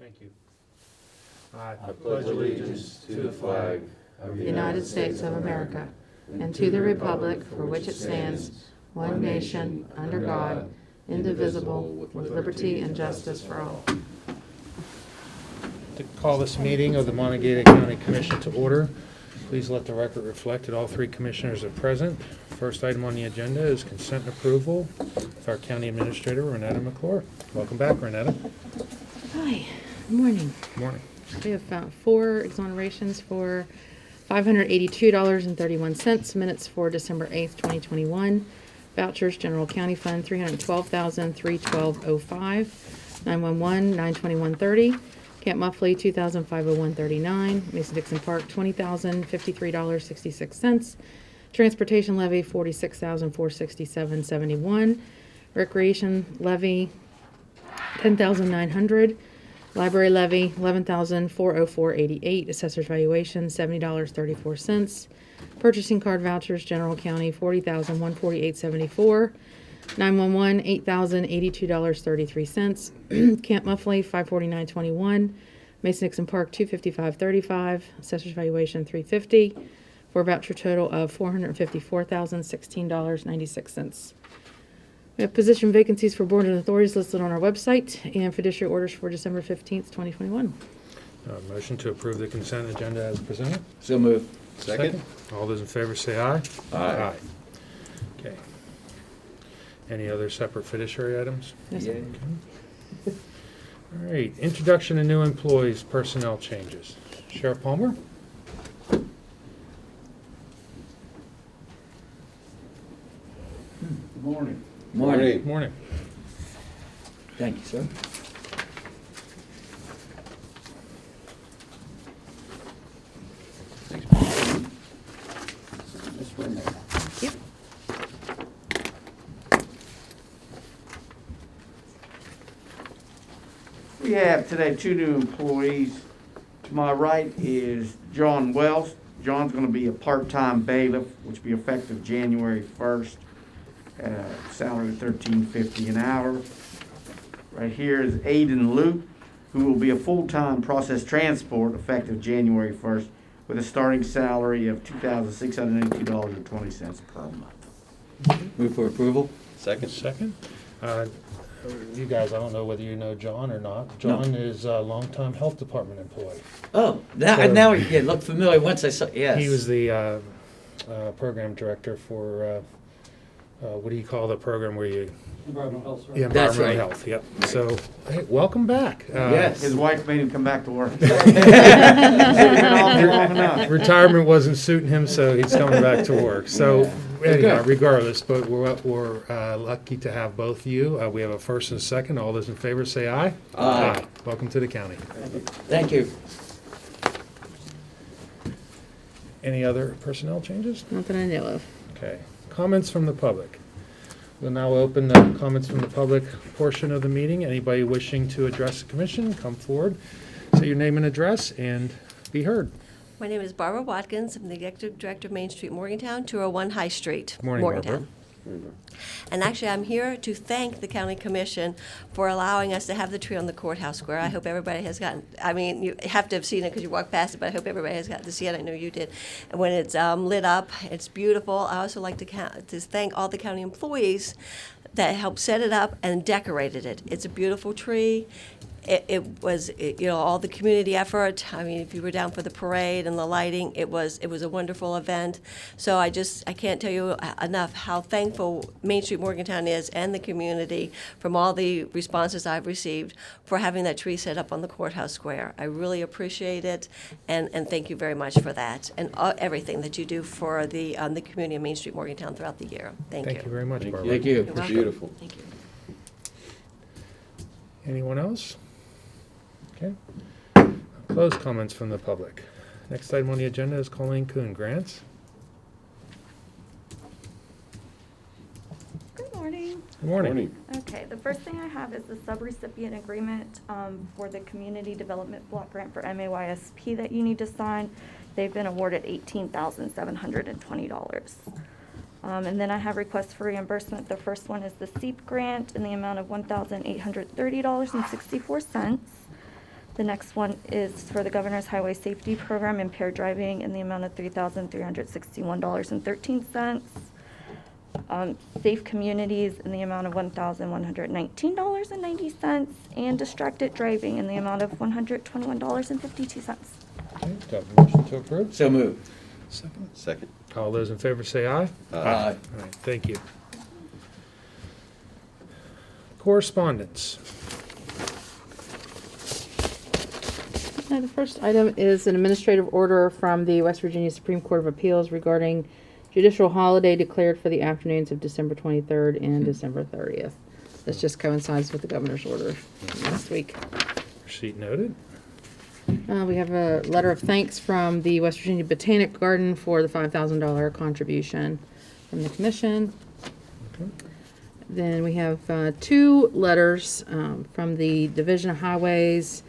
Thank you. I pledge allegiance to the flag of the United States of America, and to the republic for which it stands, one nation, under God, indivisible, with liberty and justice for all. To call this meeting of the Monongalia County Commission to order, please let the record reflect that all three commissioners are present. First item on the agenda is consent and approval with our County Administrator, Renetta McClure. Welcome back, Renetta. Hi, good morning. Good morning. We have found 4 exonerations for $582.31, minutes for December 8th, 2021. Vouchers, General County Fund, $312,312.05. 911, $921.30. Camp Muffley, $2,501.39. Mason-Dixon Park, $20,053.66. Transportation levy, $46,467.71. Recreation levy, $10,900. Library levy, $11,404.88. Assessor's valuation, $70.34. Purchasing card vouchers, General County, $40,148.74. 911, $8,082.33. Camp Muffley, $549.21. Mason-Dixon Park, $255.35. Assessor's valuation, $350. For a voucher total of $454,016.96. We have position vacancies for board and authorities listed on our website and fiduciary orders for December 15th, 2021. Motion to approve the consent agenda as presented. So moved. Second. All those in favor say aye. Aye. Okay. Any other separate fiduciary items? Yes, sir. All right. Introduction to new employees, personnel changes. Sheriff Palmer? Good morning. Morning. Morning. Thank you, sir. Ms. Renee. Thank you. We have today 2 new employees. To my right is John Wells. John's going to be a part-time bailiff, which will be effective January 1st. Salary $13.50 an hour. Right here is Aiden Luke, who will be a full-time process transport effective January 1st with a starting salary of $2,682.20 per month. Move for approval? Second. You guys, I don't know whether you know John or not. John is a longtime health department employee. Oh, now, So- now it looked familiar once I saw, yes. He was the program director for, what do you call the program where you? Environmental health, sir. Yeah, That's environmental right. health, yep. So, hey, welcome back. Yes. His wife made him come back to work. He's been off for long enough. Retirement wasn't suiting him, so he's coming back to work. So, anyhow, Okay. regardless, but we're lucky to have both of you. We have a first and a second. All those in favor say aye. Aye. Welcome to the county. Thank you. Any other personnel changes? Not that I know of. Okay. Comments from the public. We'll now open the comments from the public portion of the meeting. Anybody wishing to address the commission, come forward, say your name and address, and be heard. My name is Barbara Watkins. I'm the Executive Director of Main Street, Morgantown, 201 High Street, Morning, Morgantown. Barbara. And actually, I'm here to thank the County Commission for allowing us to have the tree on the courthouse square. I hope everybody has gotten, I mean, you have to have seen it because you walked past it, but I hope everybody has gotten to see it. I know you did. And when it's lit up, it's beautiful. I also like to thank all the county employees that helped set it up and decorated it. It's a beautiful tree. It was all the community effort. I mean, if you were down for the parade and the lighting, it was a wonderful event. So I can't tell you enough how thankful Main Street Morgantown is and the community from all the responses I've received for having that tree set up on the courthouse square. I really appreciate it, and thank you very much for that and everything that you do for the community of Main Street Morgantown throughout the year. Thank you. Thank you very much, Barbara. Thank you. You're welcome. Beautiful. Thank you. Anyone else? Okay. Closed comments from the public. Next item on the agenda is Colleen Kuhn, grants. Good morning. Good morning. Okay, the first thing I have is the subrecipient agreement for the Community Development Block Grant for MAYSP that you need to sign. They've been awarded $18,720. And then I have requests for reimbursement. The first one is the SEEP grant in the amount of $1,830.64. The next one is for the Governor's Highway Safety Program, impaired driving, in the amount of $3,361.13. Safe Communities in the amount of $1,119.90, and distracted driving in the amount of $121.52. Okay, do I have a motion to approve? So moved. Second. Second. All those in favor say aye. Aye. All right, thank you. Correspondence. The first item is an administrative order from the West Virginia Supreme Court of Appeals regarding judicial holiday declared for the afternoons of December 23rd and December 30th. This just coincides with the governor's order last week. Receipt noted. We have a letter of thanks from the West Virginia Botanic Garden for the $5,000 contribution from the commission. Okay. Then we have two letters from the Division of Highways.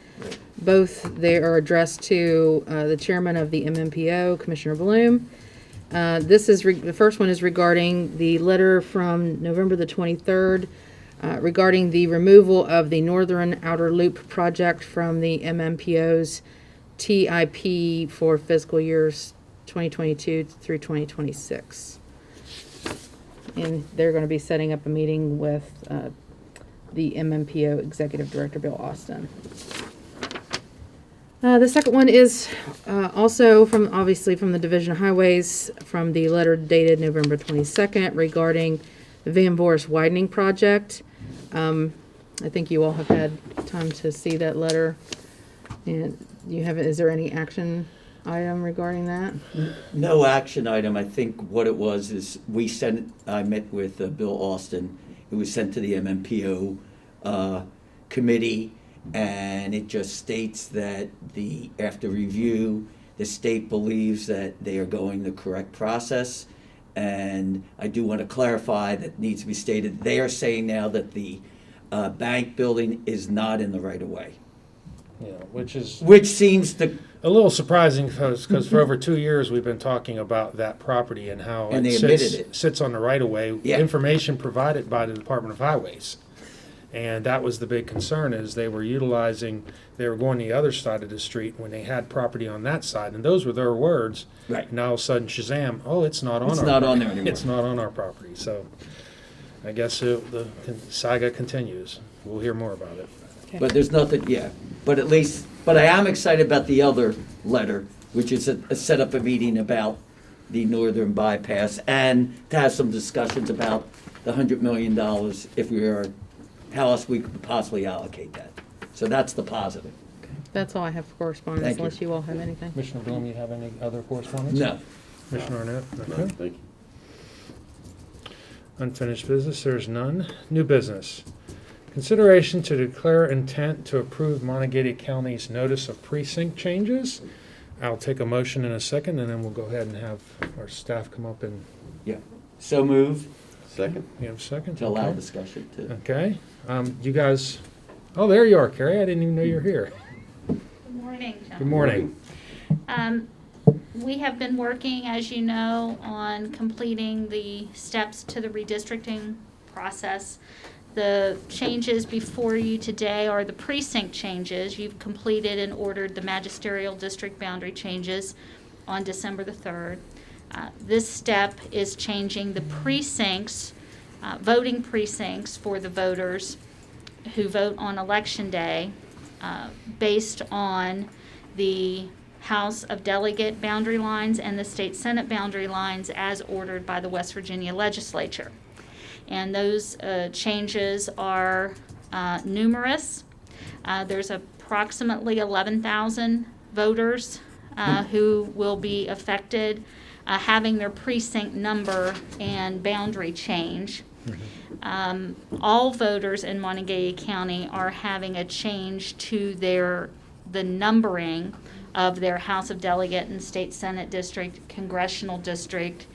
Both they are addressed to the chairman of the MMPO, Commissioner Bloom. This is the first one is regarding the letter from November the 23rd regarding the removal of the Northern Outer Loop project from the MMPO's TIP for fiscal years 2022 through 2026. And they're going to be setting up a meeting with the MMPO Executive Director, Bill Austin. The second one is also obviously from the Division of Highways, from the letter dated November 22nd regarding the Van Voorst widening project. I think you all have had time to see that letter. And is there any action item regarding that? No action item. I think what it was is I met with Bill Austin. It was sent to the MMPO committee, and it just states that after review, the state believes that they are going the correct process. And I do want to clarify that needs to be stated. They are saying now that the bank building is not in the right of way, Yeah, which seems to. a little surprising because for over 2 years we've been talking about that property and how And it they sits, admitted it. sits on the right of way. Yeah. Information provided by the Department of Highways. And that was the big concern, is they were going the other side of the street when they had property on that side, and those were their words. Right. Now all of a sudden, Shazam! Oh, it's not on. It's our not property. on there anymore. It's not on our property. So, I guess the saga continues. We'll hear more about it. Okay. But there's nothing, yeah. But I am excited about the other letter, which is set up a meeting about the northern bypass and to have some discussions about the $100 million how else we could possibly allocate that. So that's the positive. That's all I have for correspondence, Thank you. unless you all have anything. Commissioner Bloom, you have any other correspondence? No. Commissioner Arnett? No, Okay. thank you. Unfinished business, there's none. New business. Consideration to declare intent to approve Monongalia County's notice of precinct changes. I'll take a motion in a second, and then we'll go ahead and have our staff come up and, Yeah. So moved Second. you have a second? to allow Okay. discussion too. Okay, you guys, oh, there you are, Carrie, I didn't even know you were here. Good morning, John. Good morning. We have been working, as you know, on completing the steps to the redistricting process. The changes before you today are the precinct changes. You've completed and ordered the magisterial district boundary changes on December the 3rd. This step is changing the precincts, voting precincts for the voters who vote on election day based on the House of Delegate boundary lines and the State Senate boundary lines as ordered by the West Virginia legislature. And those changes are numerous. There's approximately 11,000 voters who will be affected having their precinct number and boundary change. All voters in Monongalia County are having a change to the numbering of their House of Delegate and State Senate district, congressional district,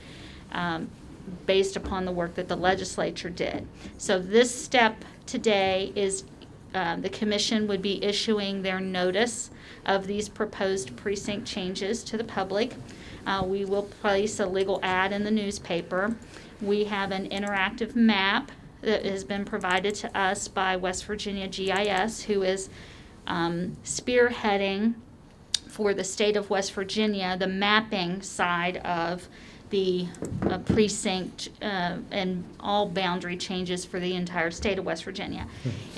based upon the work that the legislature did. So this step today is the commission would be issuing their notice of these proposed precinct changes to the public. We will place a legal ad in the newspaper. We have an interactive map that has been provided to us by West Virginia GIS, who is spearheading for the state of West Virginia the mapping side of the precinct and all boundary changes for the entire state of West Virginia.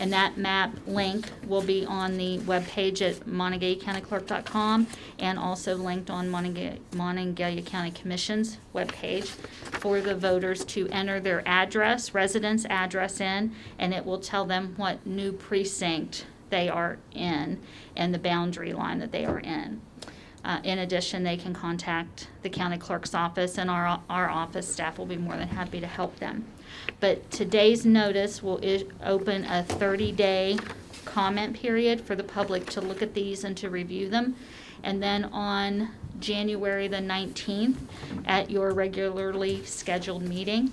And that map link will be on the webpage at MonongaliaCountyClerk.com and also linked on Monongalia County Commission's webpage for the voters to enter their address, residence address in, and it will tell them what new precinct they are in and the boundary line that they are in. In addition, they can contact the county clerk's office, and our office staff will be more than happy to help them. But today's notice will open a 30-day comment period for the public to look at these and to review them. And then on January the 19th, at your regularly scheduled meeting,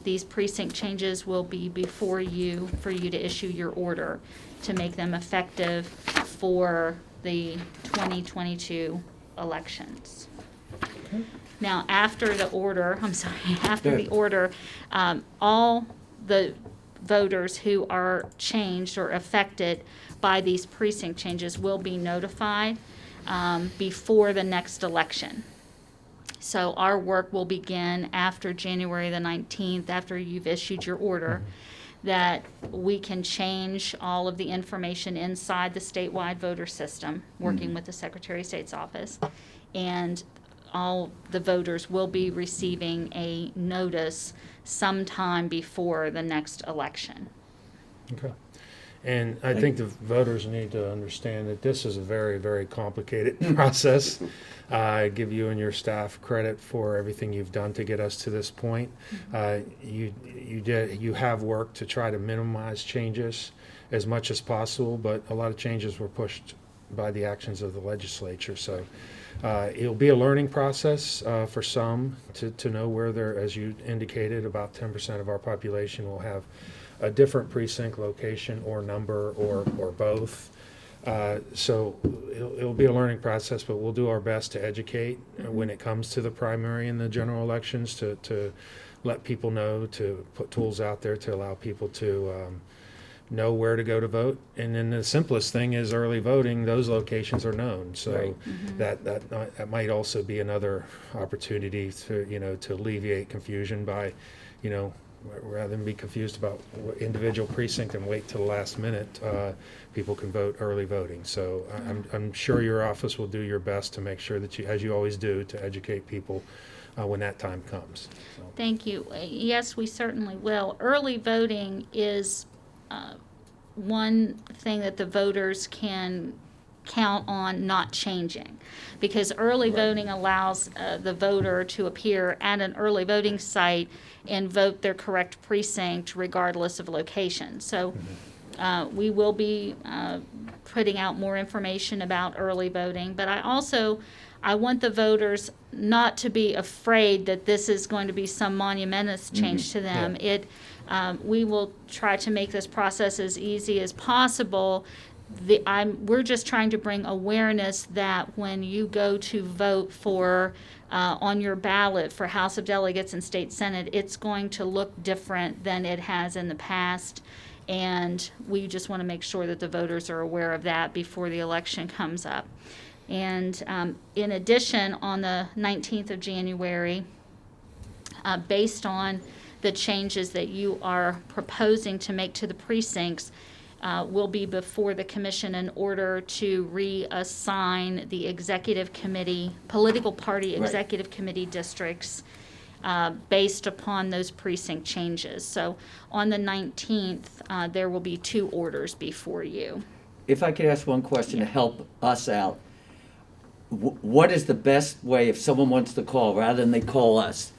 these precinct changes will be before you for you to issue your order to make them effective for the 2022 elections. Now, after the order, all the voters who are changed or affected by these precinct changes will be notified before the next election. So our work will begin after January the 19th, after you've issued your order, that we can change all of the information inside the statewide voter system, working with the Secretary of State's office, and all the voters will be receiving a notice sometime before the next election. Okay. And I think the voters need to understand that this is a very, very complicated process. I give you and your staff credit for everything you've done to get us to this point. You have worked to try to minimize changes as much as possible, but a lot of changes were pushed by the actions of the legislature. So it'll be a learning process for some to know where they're, as you indicated, about 10% of our population will have a different precinct location or number or both. So it'll be a learning process, but we'll do our best to educate when it comes to the primary and the general elections to let people know, to put tools out there to allow people to know where to go to vote. And then the simplest thing is early voting. Those locations are known. So that might also be another opportunity to alleviate confusion by, rather than be confused about individual precinct and wait till the last minute, people can vote early voting. So I'm sure your office will do your best to make sure that you, as you always do, to educate people when that time comes. So. Thank you. Yes, we certainly will. Early voting is one thing that the voters can count on not changing, because early voting allows the voter to appear at an early voting site and vote their correct precinct regardless of location. So we will be putting out more information about early voting, but I want the voters not to be afraid that this is going to be some monumentous change to them. We will try to make this process as easy as possible. We're just trying to bring awareness that when you go to vote for on your ballot for House of Delegates and State Senate, it's going to look different than it has in the past. And we just want to make sure that the voters are aware of that before the election comes up. And in addition, on the 19th of January, based on the changes that you are proposing to make to the precincts, will be before the commission in order to reassign the executive committee, political party executive committee districts based upon those precinct changes. So on the 19th, there will be 2 orders before you. If I could ask one question to help us out, what is the best way if someone wants to call, rather than they call us?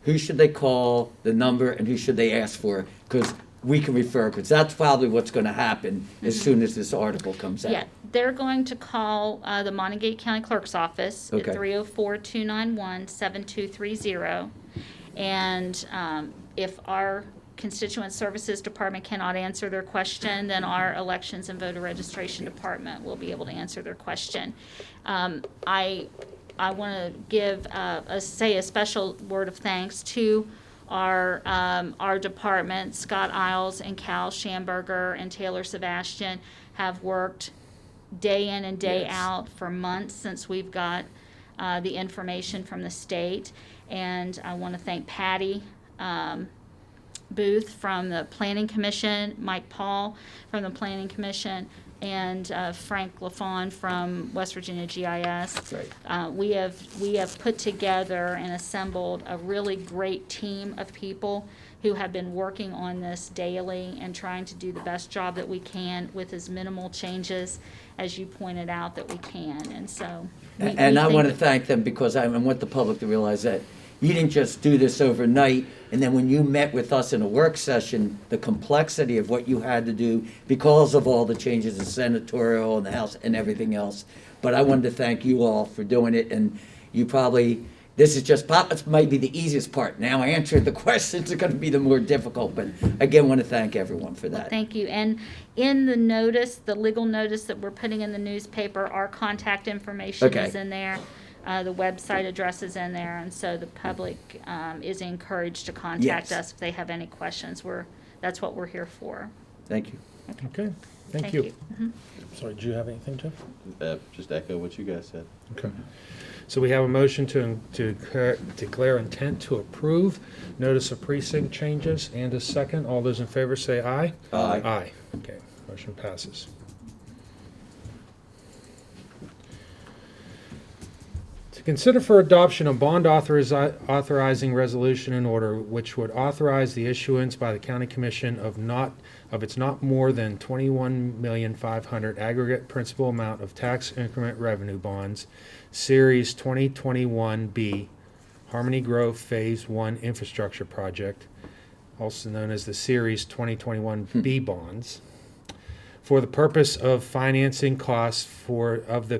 Who should they call, the number, and who should they ask for? Because we can refer, because that's probably what's going to happen as soon as this article comes out. Yeah, they're going to call the Monongalia County Clerk's office at 304-291-7230. And if our Constituent Services Department cannot answer their question, then our Elections and Voter Registration Department will be able to answer their question. I want to give a special word of thanks to our department, Scott Isles and Cal Schamberger and Taylor Sebastian, have worked day in and day Yes. out for months since we've got the information from the state. And I want to thank Patty Booth from the Planning Commission, Mike Paul from the Planning Commission, and Frank LaFawn from West Virginia GIS. Right. We have put together and assembled a really great team of people who have been working on this daily and trying to do the best job that we can with as minimal changes as you pointed out that we can. And so And I think want to that- thank them because I want the public to realize that you didn't just do this overnight, and then when you met with us in a work session, the complexity of what you had to do because of all the changes in senatorial and the House and everything else. But I wanted to thank you all for doing it, and you probably, this is just, this might be the easiest part. Now answering the questions are going to be the more difficult, but again, want to thank everyone for that. Thank you. And in the notice, the legal notice that we're putting in the newspaper, our contact information Okay. is in there. The website address is in there, and so the public is encouraged to contact Yes. us if they have any questions. That's what we're here for. Thank you. Okay, thank you. Mhm. Sorry, do you have anything, Jeff? Just echo what you guys said. Okay. So we have a motion to declare intent to approve notice of precinct changes and a second. All those in favor say aye. Aye. Aye. Okay, motion passes. To consider for adoption a bond authorizing resolution in order which would authorize the issuance by the county commission of its not more than $21,500,000 aggregate principal amount of tax increment revenue bonds, Series 2021B, Harmony Grove Phase 1 Infrastructure Project, also known as the Series 2021B bonds, for the purpose of financing costs of the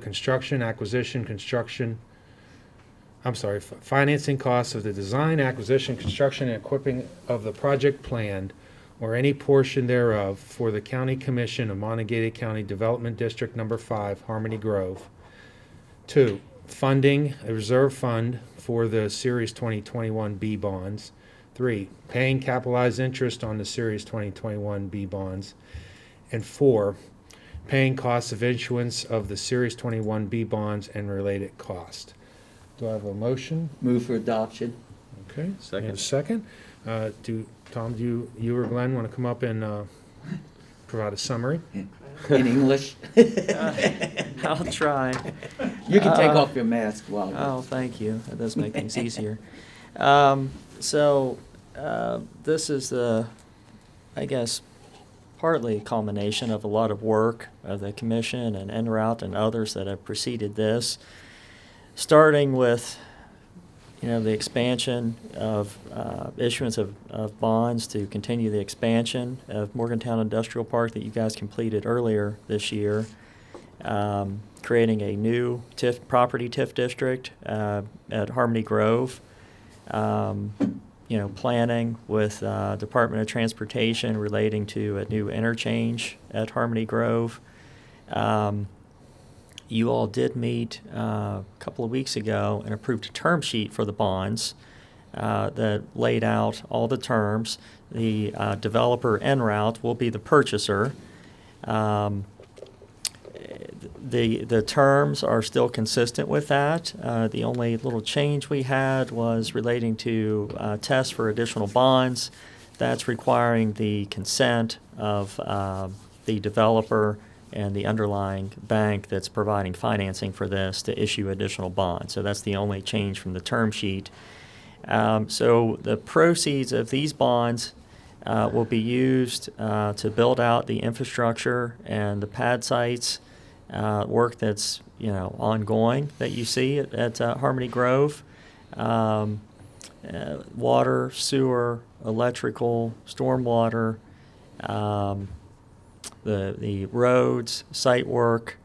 financing costs of the design, acquisition, construction, and equipping of the project planned or any portion thereof for the County Commission of Monongalia County Development District Number 5, Harmony Grove. 2, funding a reserve fund for the Series 2021B bonds. 3, paying capitalized interest on the Series 2021B bonds. And 4, paying costs of issuance of the Series 21B bonds and related cost. Do I have a motion? Move for adoption. Okay. Second. And a second. Tom, do you or Glenn want to come up and provide a summary? In English. I'll try. You can take off your mask while. Oh, thank you. That does make things easier. This is I guess, partly a culmination of a lot of work of the commission and en route and others that have preceded this, starting with the expansion of issuance of bonds to continue the expansion of Morgantown Industrial Park that you guys completed earlier this year, creating a new property TIF district at Harmony Grove, planning with Department of Transportation relating to a new interchange at Harmony Grove. You all did meet a couple of weeks ago and approved a term sheet for the bonds that laid out all the terms. The developer en route will be the purchaser. The terms are still consistent with that. The only little change we had was relating to tests for additional bonds. That's requiring the consent of the developer and the underlying bank that's providing financing for this to issue additional bonds. So that's the only change from the term sheet. So the proceeds of these bonds will be used to build out the infrastructure and the pad sites, work that's ongoing that you see at Harmony Grove, water, sewer, electrical, stormwater, the roads, site work.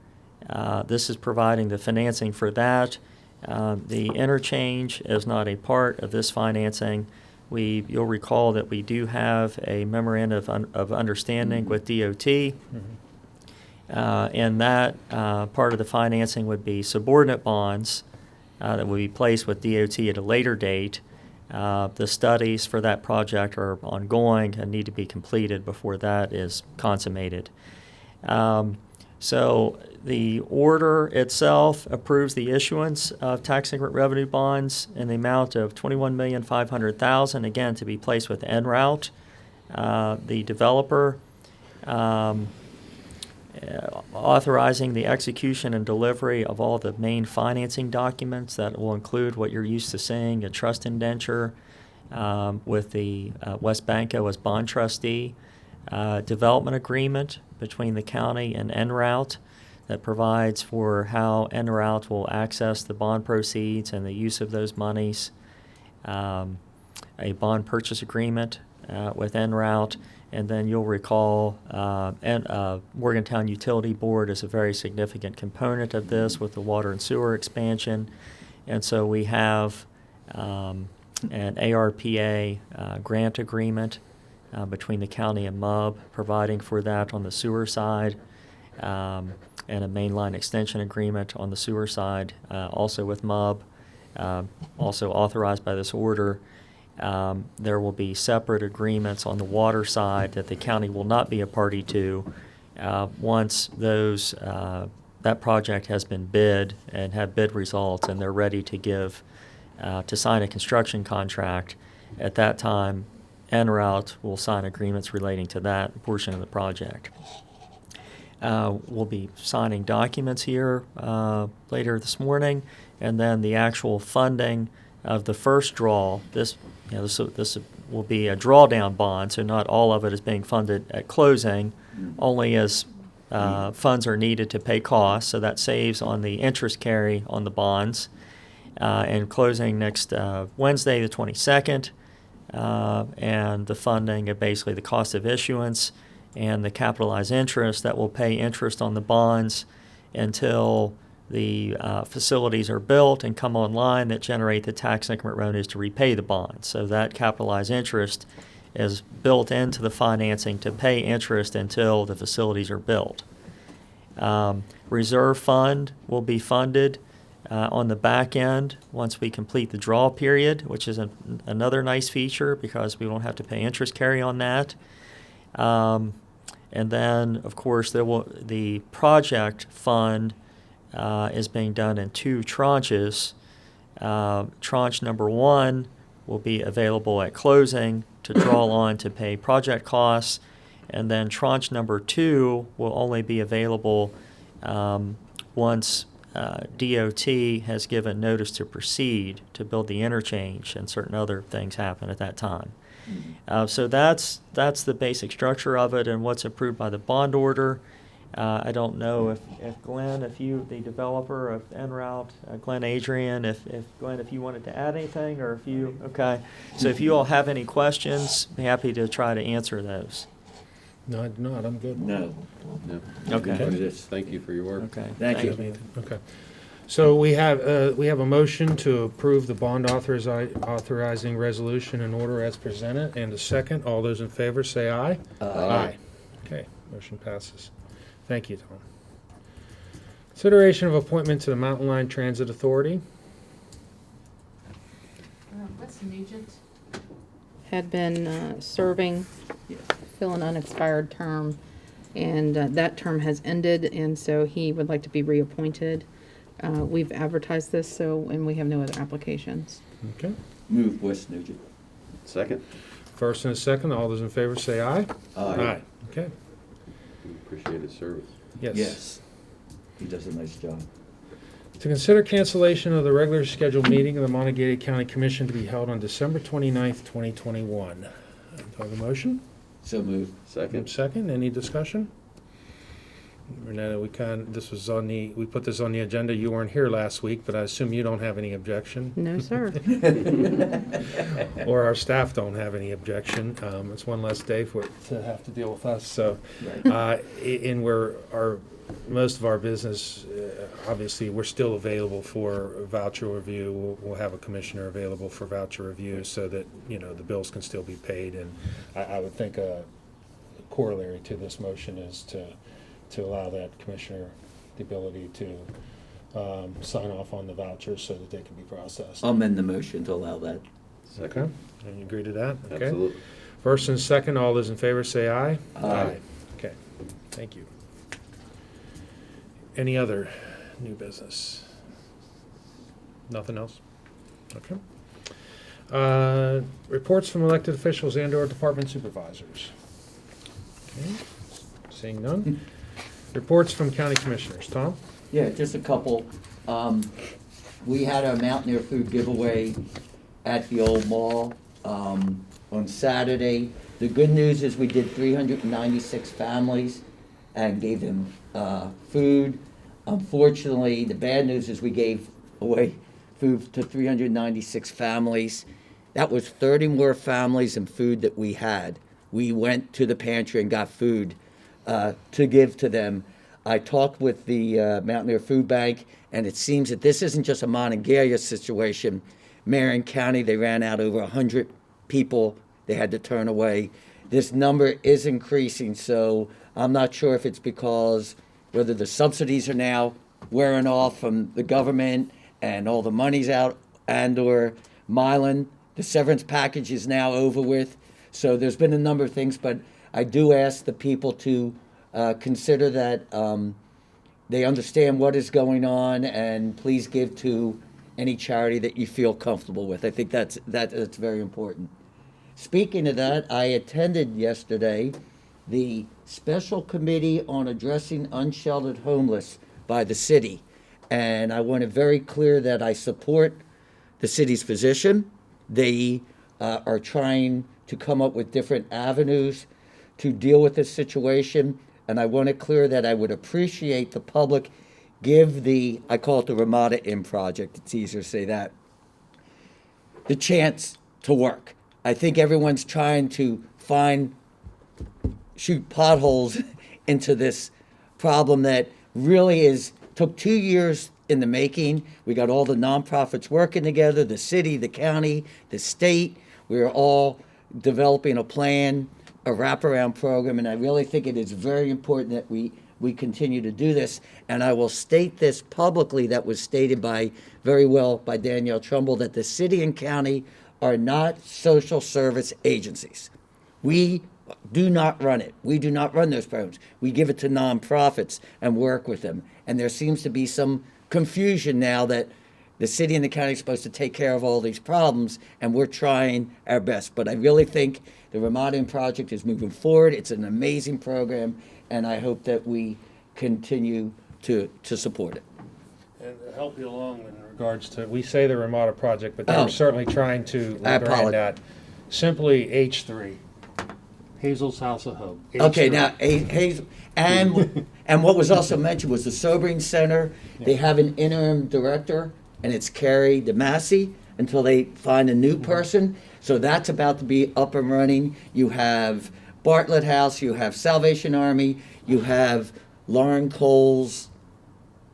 This is providing the financing for that. The interchange is not a part of this financing. You'll recall that we do have a memorandum of understanding with DOT, and that part of the financing would be subordinate bonds that will be placed with DOT at a later date. The studies for that project are ongoing and need to be completed before that is consummated. So the order itself approves the issuance of tax increment revenue bonds in the amount of $21,500,000, again, to be placed with en route. The developer authorizing the execution and delivery of all the main financing documents that will include what you're used to seeing, a trust indenture with the West Banco as bond trustee, development agreement between the county and en route that provides for how en route will access the bond proceeds and the use of those monies, a bond purchase agreement with en route. And then you'll recall Morgantown Utility Board is a very significant component of this with the water and sewer expansion. And so we have an ARPA grant agreement between the county and MUB providing for that on the sewer side, and a mainline extension agreement on the sewer side also with MUB, also authorized by this order. There will be separate agreements on the water side that the county will not be a party to once those that project has been bid and have bid results and they're ready to give to sign a construction contract. At that time, en route will sign agreements relating to that portion of the project. We'll be signing documents here later this morning, and then the actual funding of the first draw. This will be a drawdown bond, so not all of it is being funded at closing, only as funds are needed to pay costs. So that saves on the interest carry on the bonds. And closing next Wednesday, the 22nd, and the funding of basically the cost of issuance and the capitalized interest that will pay interest on the bonds until the facilities are built and come online that generate the tax increment revenues to repay the bonds. So that capitalized interest is built into the financing to pay interest until the facilities are built. Reserve fund will be funded on the back end once we complete the draw period, which is another nice feature because we won't have to pay interest carry on that. And then, of course, the project fund is being done in two tranches. Tranche number 1 will be available at closing to draw on to pay project costs, and then tranche number 2 will only be available once DOT has given notice to proceed to build the interchange, and certain other things happen at that time. So that's the basic structure of it and what's approved by the bond order. I don't know if Glenn, if you, the developer of en route, Glenn Adrian, if Glenn, if you wanted to add anything, or if you, okay. So if you all have any questions, I'm happy to try to answer those. No, I do not. I'm good. No. No. Okay. Thank you for your work. Okay. Thank you. Okay. So we have a motion to approve the bond authorizing resolution in order as presented, and a second. All those in favor say aye. Aye. Okay, motion passes. Thank you, Tom. Consideration of appointment to the Mountain Line Transit Authority. Wes Nugent had been serving, fill an unexpired term, and that term has ended, and so he would like to be reappointed. We've advertised this, and we have no other applications. Okay. Move West Nugent. Second? First and a second. All those in favor say aye. Aye. Okay. We appreciate his service. Yes. Yes. He does a nice job. To consider cancellation of the regular scheduled meeting of the Monongalia County Commission to be held on December 29th, 2021. Do I have a motion? So move. Second? Second. Any discussion? Renetta, we put this on the agenda. You weren't here last week, but I assume you don't have any objection, No, sir. or our staff don't have any objection. It's one less day to have to deal with us. So, and most of our business, obviously, we're still available for voucher review. We'll have a commissioner available for voucher review so that the bills can still be paid. And I would think a corollary to this motion is to allow that commissioner the ability to sign off on the vouchers so that they can be processed. I'll amend the motion to allow that. Okay, and you agree to that? Okay. Absolutely. First and second, all those in favor say aye. Aye. Okay, thank you. Any other new business? Nothing else? Okay. Reports from elected officials and/or department supervisors. Okay, seeing none. Reports from county commissioners. Tom? Yeah, just a couple. We had our Mountaineer food giveaway at the old mall on Saturday. The good news is we did 396 families and gave them food. Unfortunately, the bad news is we gave away food to 396 families. That was 30 more families and food that we had. We went to the pantry and got food to give to them. I talked with the Mountaineer Food Bank, and it seems that this isn't just a Monongalia situation. Marion County, they ran out over 100 people they had to turn away. This number is increasing, so I'm not sure if it's because whether the subsidies are now wearing off from the government and all the money's out, and or Mylan, the severance package is now over with. So there's been a number of things, but I do ask the people to consider that they understand what is going on, and please give to any charity that you feel comfortable with. I think that's very important. Speaking of that, I attended yesterday the Special Committee on Addressing Unsheltered Homeless by the city, and I want it very clear that I support the city's position. They are trying to come up with different avenues to deal with this situation, and I want it clear that I would appreciate the public give the, I call it the Ramada Inn Project, it's easier to say that, the chance to work. I think everyone's trying to shoot potholes into this problem that really took 2 years in the making. We got all the nonprofits working together, the city, the county, the state. We're all developing a plan, a wraparound program, and I really think it is very important that we continue to do this. And I will state this publicly, that was stated very well by Danielle Trumbull, that the city and county are not social service agencies. We do not run it. We do not run those programs. We give it to nonprofits and work with them. And there seems to be some confusion now that the city and the county are supposed to take care of all these problems, and we're trying our best. But I really think the Ramada Inn Project is moving forward. It's an amazing program, and I hope that we continue to support it. And to help you along in regards to, we say the Ramada Project, but they're Oh. certainly trying to I brand apologize. that. Simply H3, Hazel's House of Hope. Okay, H3. now, Hazel, and what was also mentioned was the Sobering Center. They have an interim director, and it's Carrie DeMasi, until they find a new person. So that's about to be up and running. You have Bartlett House, you have Salvation Army, you have Lauren Cole's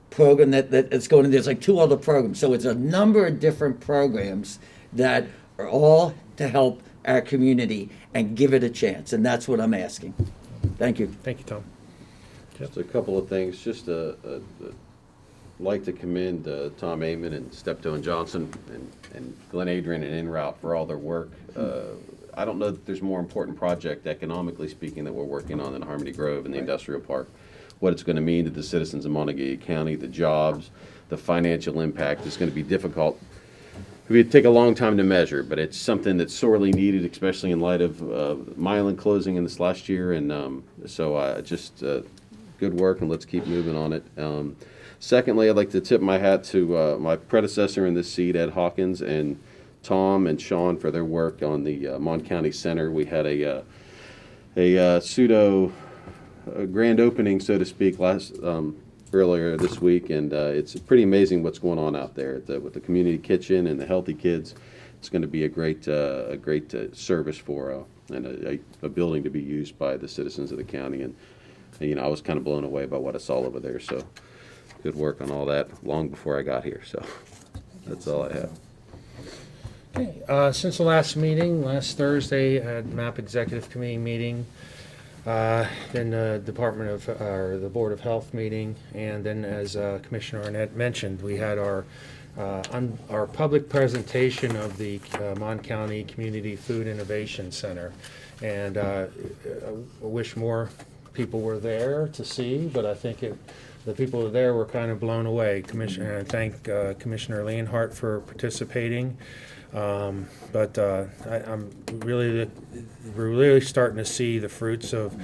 program that's going in. There's like 2 other programs. So it's a number of different programs that are all to help our community and give it a chance. And that's what I'm asking. Thank you. Thank you, Tom. Just a couple of things, like to commend Tom Amon and Steptoe and Johnson and Glenn Adrian and En Route for all their work. I don't know that there's a more important project, economically speaking, that we're working on than Harmony Grove and the industrial park. What it's going to mean to the citizens of Monongalia County, the jobs, the financial impact is going to be difficult. It would take a long time to measure, but it's something that's sorely needed, especially in light of Mylan closing in this last year. And so just good work, and let's keep moving on it. Secondly, I'd like to tip my hat to my predecessor in this seat, Ed Hawkins, and Tom and Sean for their work on the Mont County Center. We had a pseudo grand opening, so to speak, earlier this week, and it's pretty amazing what's going on out there with the community kitchen and the healthy kids. It's going to be a great service for and a building to be used by the citizens of the county. And I was kind of blown away by what I saw over there. So good work on all that long before I got here. So that's all I have. Okay, since the last meeting, last Thursday, had MAP Executive Committee meeting, then the the Board of Health meeting, and then as Commissioner Arnett mentioned, we had our on our public presentation of the Mont County Community Food Innovation Center. And I wish more people were there to see, but I think the people there were kind of blown away. I thank Commissioner Leonhardt for participating. But I'm really, we're really starting to see the fruits of,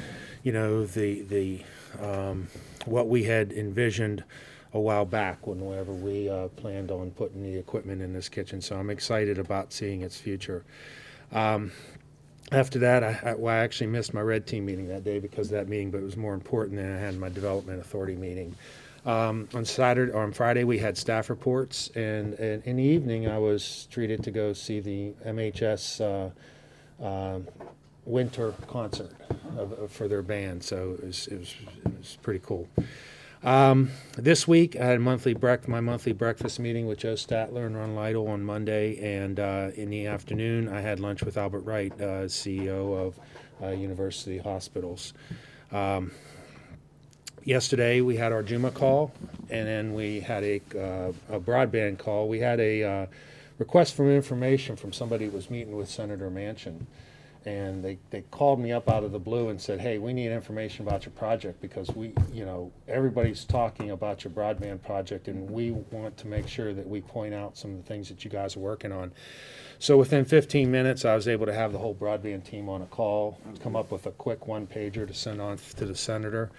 the what we had envisioned a while back whenever we planned on putting the equipment in this kitchen. So I'm excited about seeing its future. After that, I actually missed my red team meeting that day because of that meeting, but it was more important than I had my development authority meeting. On Friday, we had staff reports, and in the evening, I was treated to go see the MHS winter concert for their band. So it was pretty cool. This week, I had my monthly breakfast meeting with Joe Statler and Ron Lytle on Monday, and in the afternoon, I had lunch with Albert Wright, CEO of University Hospitals. Yesterday, we had our Juma call, and then we had a broadband call. We had a request for information from somebody who was meeting with Senator Manchin. And they called me up out of the blue and said, hey, we need information about your project because everybody's talking about your broadband project, and we want to make sure that we point out some of the things that you guys are working on. So within 15 minutes, I was able to have the whole broadband team on a call, come up with a quick one-pager to send on to the senator,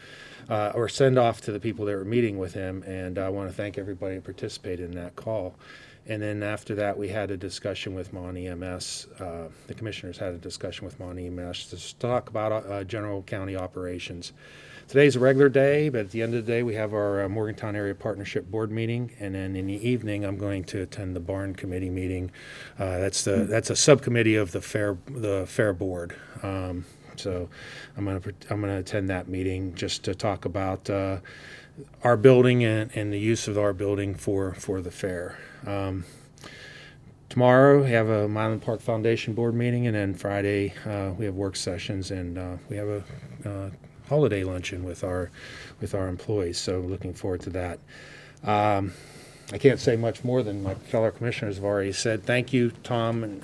or send off to the people that were meeting with him. And I want to thank everybody who participated in that call. And then after that, we had a discussion with Mont EMS. The commissioners had a discussion with Mont EMS to talk about general county operations. Today's a regular day, but at the end of the day, we have our Morgantown Area Partnership Board meeting, and then in the evening, I'm going to attend the Barn Committee meeting. That's a subcommittee of the Fair Board. So I'm going to attend that meeting just to talk about our building and the use of our building for the fair. Tomorrow we have a Milan Park Foundation Board meeting, and then Friday we have work sessions, and we have a holiday luncheon with our employees. So looking forward to that. I can't say much more than my fellow commissioners have already said. Thank you, Tom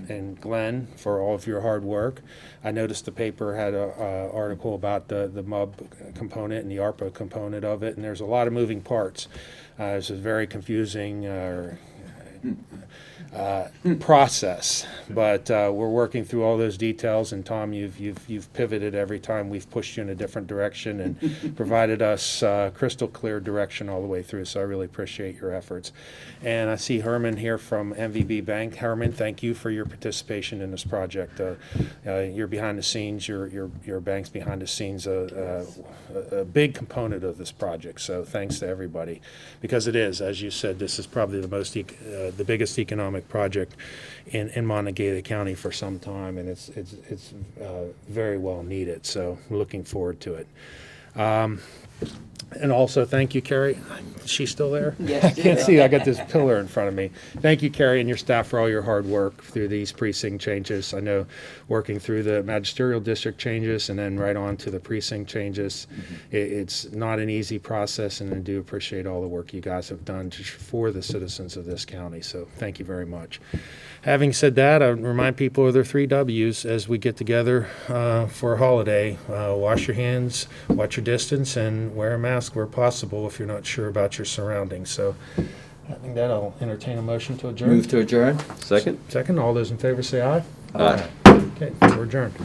and Glenn, for all of your hard work. I noticed the paper had an article about the MUB component and the ARPA component of it, and there's a lot of moving parts. It's a very confusing process, but we're working through all those details. And Tom, you've pivoted every time we've pushed you in a different direction and provided us crystal clear direction all the way through. So I really appreciate your efforts. And I see Herman here from MVB Bank. Herman, thank you for your participation in this project. You're behind the scenes. Your bank's behind the scenes. A big component of this project. So thanks to everybody, because it is, as you said, this is probably the biggest economic project in Monongalia County for some time, and it's very well needed. So we're looking forward to it. And also, thank you, Carrie. Is she still there? Yes. I can't see. I got this pillar in front of me. Thank you, Carrie, and your staff for all your hard work through these precinct changes. I know working through the magisterial district changes and then right on to the precinct changes, it's not an easy process, and I do appreciate all the work you guys have done for the citizens of this county. So thank you very much. Having said that, I remind people of their 3 W's as we get together for a holiday. Wash your hands, watch your distance, and wear a mask where possible if you're not sure about your surroundings. So having that, I'll entertain a motion to adjourn. Move to adjourn. Second? Second, all those in favor say aye. Aye. Okay, we're adjourned.